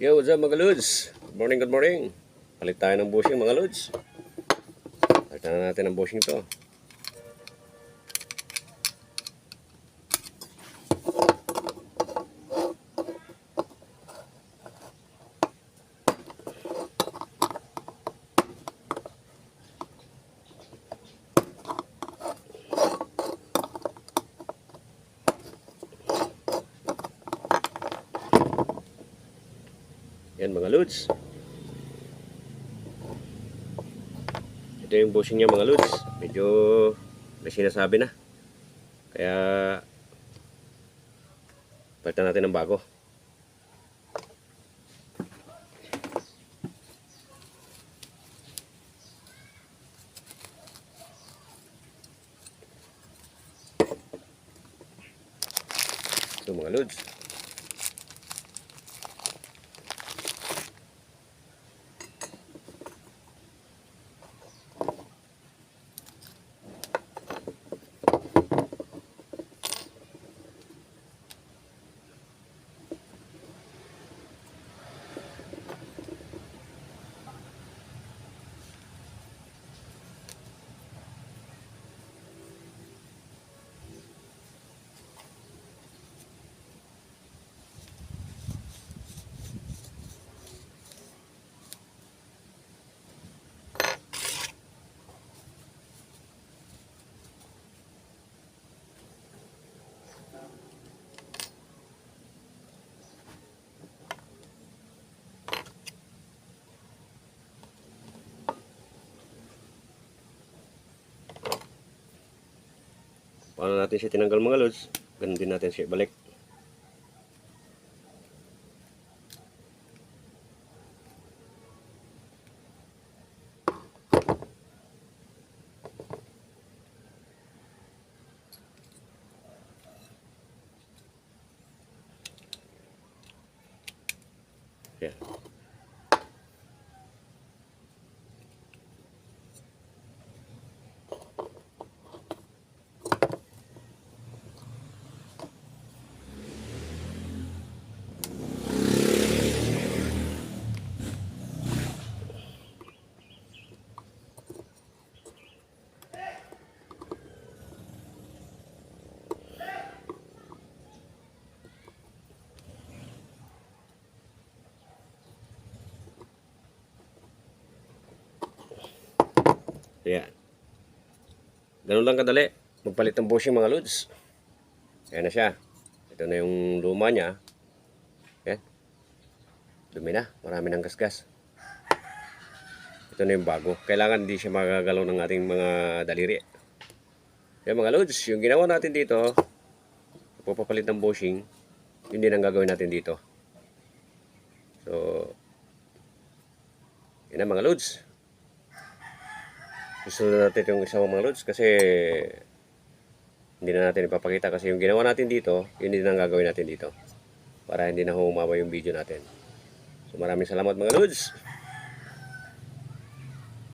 Yo, what's up mga lods? Good morning. Palit tayo ng bushing mga lods. Palitan na natin ang bushing to. Yan mga lods. Ito yung bushing niya mga lods. Medyo may sinasabi na. Kaya palitan natin ng bago. Ito mga lods. Paano natin siya tinanggal mga lods? Ganun din natin siya balik. Yan. Ayan. Ganun lang kadali. Magpalit ng bushing mga lods. Ayan na siya. Ito na yung luma niya. Ayan. Dumi na. Marami ng gasgas. Ito na yung bago. Kailangan hindi siya magagalaw ng ating mga daliri. Ayan mga lods. Yung ginawa natin dito, papapalit ng bushing, yun din ang gagawin natin dito. So, yun na mga lods. Gusto na natin yung isang mga lods kasi hindi na natin ipapakita kasi yung ginawa natin dito, yun din ang gagawin natin dito para hindi na humaba yung video natin. So maraming salamat mga lods.